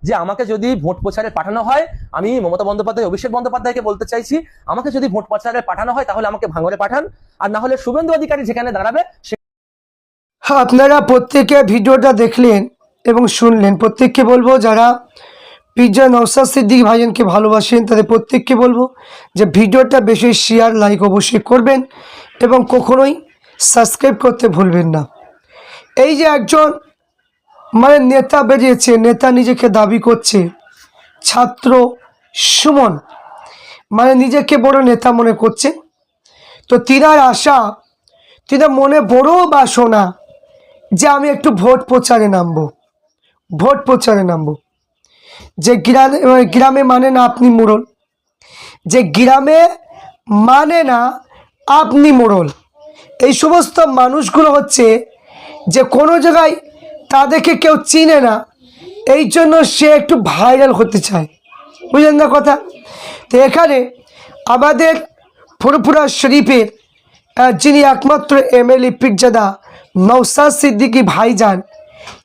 যে আমাকে যদি ভোট প্রচারে পাঠানো হয়, আমি মমতা বন্দ্যোপাধ্যায় অভিষেক বন্দ্যোপাধ্যায়কে বলতে চাইছি, আমাকে যদি ভোট প্রচারে পাঠানো হয় তাহলে আমাকে ভাঙড়ে পাঠান, আর না হলে শুভেন্দু অধিকারী যেখানে দাঁড়াবে। হ্যাঁ, আপনারা প্রত্যেকে ভিডিওটা দেখলেন এবং শুনলেন। প্রত্যেককে বলবো যারা পিৎজা নওশাদ সিদ্দিকী ভাইজানকে ভালোবাসেন তাদের প্রত্যেককে বলবো যে ভিডিওটা বেশি শেয়ার লাইক অবশ্যই করবেন এবং কখনোই সাবস্ক্রাইব করতে ভুলবেন না। এই যে একজন নেতা বেরিয়েছে, নেতা নিজেকে দাবি করছে, ছাত্র সুমন নিজেকে বড় নেতা মনে করছে। তো তিনার আশা, তিনার মনে বড় বাসনা যে আমি একটু ভোট প্রচারে নামবো, ভোট প্রচারে নামবো। যে গ্রামে মানে না আপনি মোড়ল, যে গ্রামে মানে না আপনি মোড়ল, এই সমস্ত মানুষগুলো হচ্ছে যে কোনো জায়গায় তাদেরকে কেউ চিনে না, এই জন্য সে একটু ভাইরাল হতে চায়। বুঝলেন না কথা? তো এখানে আমাদের ফুরফুরা শরীফের যিনি একমাত্র এমএলএ পীরজাদা নওশাদ সিদ্দিকী ভাইজান,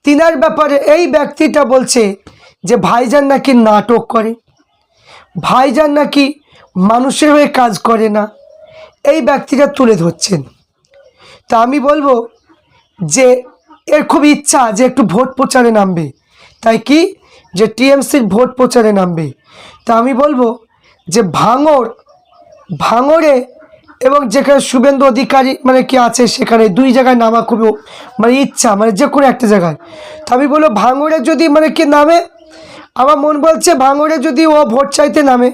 তিনার ব্যাপারে এই ব্যক্তিটা বলছে যে ভাইজান নাকি নাটক করে, ভাইজান নাকি মানুষের হয়ে কাজ করে না, এই ব্যক্তিটা তুলে ধরছেন। তা আমি বলবো যে এর খুব ইচ্ছা যে একটু ভোট প্রচারে নামবে, তাই কি যে টিএমসির ভোট প্রচারে নামবে। তা আমি বলবো যে ভাঙড়ে এবং যেখানে শুভেন্দু অধিকারী কি আছে সেখানে দুই জায়গায় নামা খুবই ইচ্ছা, যে কোনো একটা জায়গায়। তো আমি বলবো ভাঙড়ে যদি কি নামে, আমার মন বলছে ভাঙড়ে যদি ও ভোট চাইতে নামে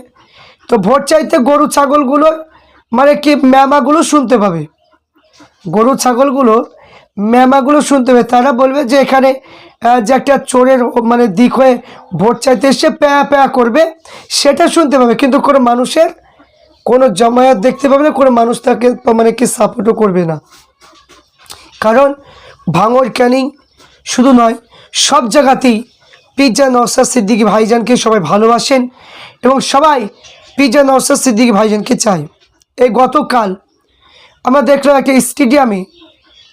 তো ভোট চাইতে গরু ছাগলগুলোর ম্যামাগুলো শুনতে পাবে, গরু ছাগলগুলোর ম্যামাগুলো শুনতে পাবে। তারা বলবে যে এখানে যে একটা চোরের দিক হয়ে ভোট চাইতে এসে প্যা প্যা করবে, সেটা শুনতে পাবে, কিন্তু কোনো মানুষের কোনো জমায়েত দেখতে পাবে না, কোনো মানুষ তাকে কি সাপোর্টও করবে না। কারণ ভাঙড় ক্যানিং শুধু নয়, সব জায়গাতেই পিৎজা নওশাদ সিদ্দিকী ভাইজানকে সবাই ভালোবাসেন এবং সবাই পিৎজা নওশাদ সিদ্দিকী ভাইজানকে চায়। এই গতকাল আমরা দেখলাম একটা স্টেডিয়ামে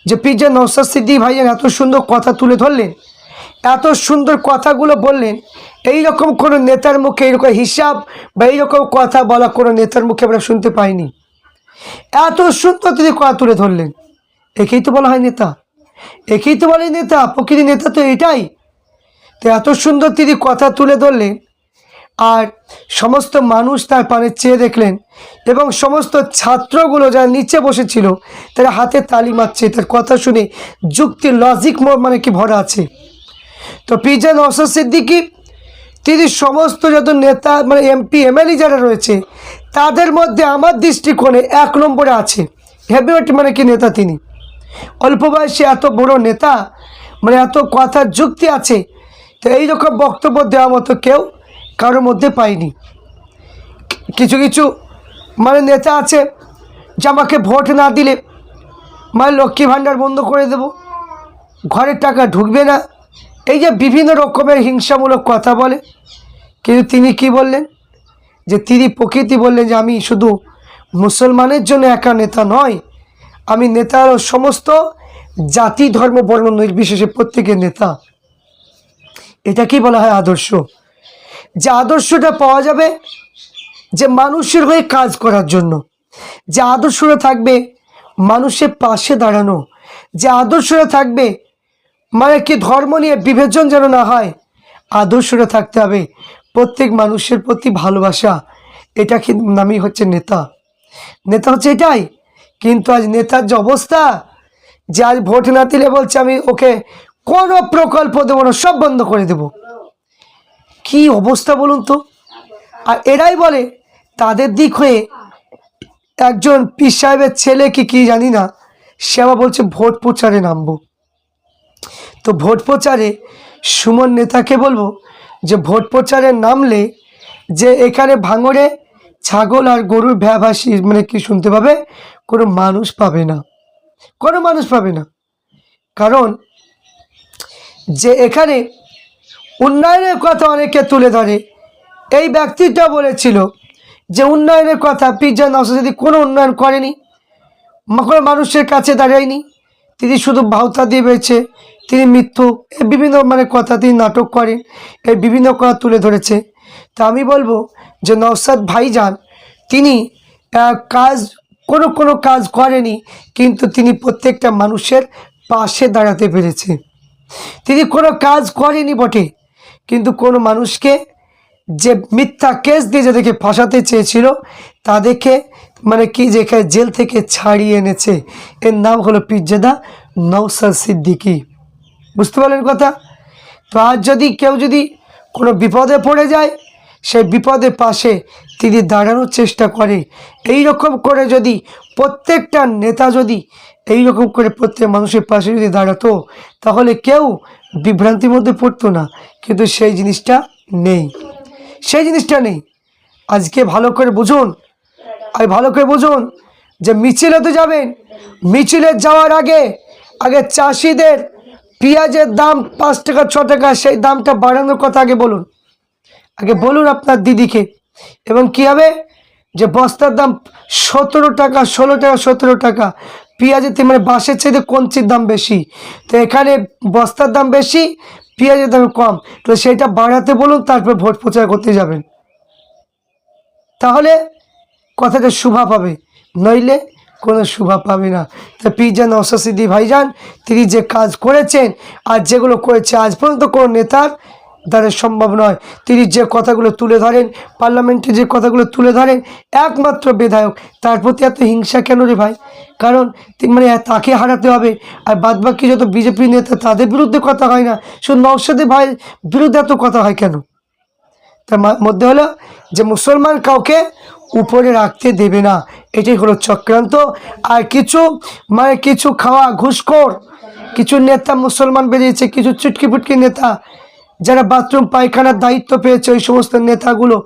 যে পিৎজা নওশাদ সিদ্দিকী ভাইজান এত সুন্দর কথা তুলে ধরলেন, এত সুন্দর কথাগুলো বললেন, এইরকম কোনো নেতার মুখে এইরকম হিসাব বা এইরকম কথা বলা কোনো নেতার মুখে আমরা শুনতে পাইনি। এত সুন্দর তিনি কথা তুলে ধরলেন, একেই তো বলা হয় নেতা, একেই তো বলে নেতা, প্রকৃতি নেতা তো এটাই। তো এত সুন্দর তিনি কথা তুলে ধরলেন আর সমস্ত মানুষ তার পানে চেয়ে দেখলেন এবং সমস্ত ছাত্রগুলো যারা নিচে বসেছিল তারা হাতে তালি মারছে, তার কথা শুনে যুক্তি লজিক কি ভরা আছে। তো পিৎজা নওশাদ সিদ্দিকী তিনি সমস্ত যত নেতা এমপি এমএলএ যারা রয়েছে তাদের মধ্যে আমার দৃষ্টিকোণে 1 নম্বরে আছে। হেভিওয়েট কি নেতা তিনি, অল্প বয়সে এত বড় নেতা, এত কথার যুক্তি আছে। তো এইরকম বক্তব্য দেওয়ার মতো কেউ কারোর মধ্যে পাইনি। কিছু কিছু নেতা আছে যে আমাকে ভোট না দিলে লক্ষ্মী ভাণ্ডার বন্ধ করে দেব, ঘরের টাকা ঢুকবে না, এই যে বিভিন্ন রকমের হিংসামূলক কথা বলে। কিন্তু তিনি কি বললেন, যে তিনি প্রকৃতি বললেন যে আমি শুধু মুসলমানের জন্য একা নেতা নয়, আমি নেতার সমস্ত জাতি ধর্ম বর্ণ নির্বিশেষে প্রত্যেকের নেতা। এটা কি বলা হয় আদর্শ? যে আদর্শটা পাওয়া যাবে যে মানুষের হয়ে কাজ করার জন্য, যে আদর্শটা থাকবে মানুষের পাশে দাঁড়ানো, যে আদর্শটা থাকবে ধর্ম নিয়ে বিভাজন যেন না হয়, আদর্শটা থাকতে হবে প্রত্যেক মানুষের প্রতি ভালোবাসা। এটা কি নামই হচ্ছে নেতা, নেতা হচ্ছে এটাই। কিন্তু আজ নেতার যে অবস্থা, যে আজ ভোট না দিলে বলছে আমি ওকে কোনো প্রকল্প দেবো না, সব বন্ধ করে দেব। কি অবস্থা বলুন তো। আর এরাই বলে তাদের দিক হয়ে একজন পীর সাহেবের ছেলে কি জানি না, সে আবার বলছে ভোট প্রচারে নামবো। তো ভোট প্রচারে সুমন নেতাকে বলবো যে ভোট প্রচারে নামলে যে এখানে ভাঙড়ে ছাগল আর গরুর ভ্যাভাসি কি শুনতে পাবে, কোনো মানুষ পাবে না, কোনো মানুষ পাবে না। কারণ যে এখানে উন্নয়নের কথা অনেকে তুলে ধরে, এই ব্যক্তিটা বলেছিল যে উন্নয়নের কথা পিৎজা নওশাদ সিদ্দিকী কোনো উন্নয়ন করেনি, কোনো মানুষের কাছে দাঁড়ায়নি, তিনি শুধু ভাওতা দিয়ে বেছে তিনি মৃত্যু, এই বিভিন্ন মানে কথা তিনি নাটক করেন, এই বিভিন্ন কথা তুলে ধরেছে। তা আমি বলবো যে নওশাদ ভাইজান তিনি কাজ কোনো কাজ করেনি, কিন্তু তিনি প্রত্যেকটা মানুষের পাশে দাঁড়াতে পেরেছে। তিনি কোনো কাজ করেনি বটে, কিন্তু কোনো মানুষকে যে মিথ্যা কেস দিয়ে যাদেরকে ফাঁসাতে চেয়েছিল তাদেরকে মানে কি যেখানে জেল থেকে ছাড়িয়ে এনেছে। এর নাম হলো পীরজাদা নওশাদ সিদ্দিকী। বুঝতে পারলেন কথা? তো আজ যদি কেউ যদি কোনো বিপদে পড়ে যায়, সেই বিপদের পাশে তিনি দাঁড়ানোর চেষ্টা করে। এই রকম করে যদি প্রত্যেকটা নেতা যদি এই রকম করে প্রত্যেক মানুষের পাশে যদি দাঁড়াতো, তাহলে কেউ বিভ্রান্তির মধ্যে পড়তো না। কিন্তু সেই জিনিসটা নেই, সেই জিনিসটা নেই। আজকে ভালো করে বুঝুন, আর ভালো করে বুঝুন যে মিছিলে তো যাবেন, মিছিলে যাওয়ার আগে চাষিদের পেঁয়াজের দাম 5 টাকা 6 টাকা, সেই দামটা বাড়ানোর কথা আগে বলুন আপনার দিদিকে। এবং কী হবে যে বস্তার দাম 17 টাকা 16 টাকা 17 টাকা, পেঁয়াজের মানে বাঁশের চাইতে কঞ্চির দাম বেশি, তো এখানে বস্তার দাম বেশি, পেঁয়াজের দাম কম, তো সেটা বাড়াতে বলুন, তারপর ভোট প্রচার করতে যাবেন, তাহলে কথাটা শুভা পাবে, নইলে কোনো শুভা পাবে না। তো পীরজাদা নওশাদ সিদ্দিকী ভাইজান তিনি যে কাজ করেছেন আর যেগুলো করেছে আজ পর্যন্ত কোনো নেতার দ্বারা সম্ভব নয়। তিনি যে কথাগুলো তুলে ধরেন, পার্লামেন্টে যে কথাগুলো তুলে ধরেন, একমাত্র বিধায়ক, তার প্রতি এত হিংসা কেন রে ভাই? কারণ মানে তাকে হারাতে হবে, আর বাদবাকি যত বিজেপি নেতা তাদের বিরুদ্ধে কথা হয় না, শুধু নওশাদের ভাই বিরুদ্ধে এত কথা হয় কেন? তার মধ্যে হলো যে মুসলমান কাউকে উপরে রাখতে দেবে না, এটাই হলো চক্রান্ত। আর কিছু খাওয়া ঘুষখোর কিছু নেতা মুসলমান বেরিয়েছে, কিছু চুটকি ফুটকি নেতা যারা বাথরুম পায়খানার দায়িত্ব পেয়েছে, ওই সমস্ত নেতাগুলো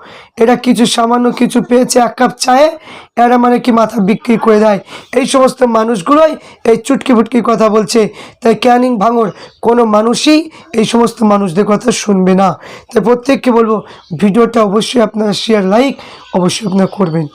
এরা কিছু সামান্য কিছু পেয়েছে, 1 কাপ চায়ে এরা মানে কি মাথা বিক্রি করে দেয়। এই সমস্ত মানুষগুলোই এই চুটকি ফুটকি কথা বলছে। তাই ক্যানিং ভাঙড় কোনো মানুষই এই সমস্ত মানুষদের কথা শুনবে না। তাই প্রত্যেককে বলবো ভিডিওটা অবশ্যই আপনারা শেয়ার লাইক অবশ্যই আপনারা করবেন।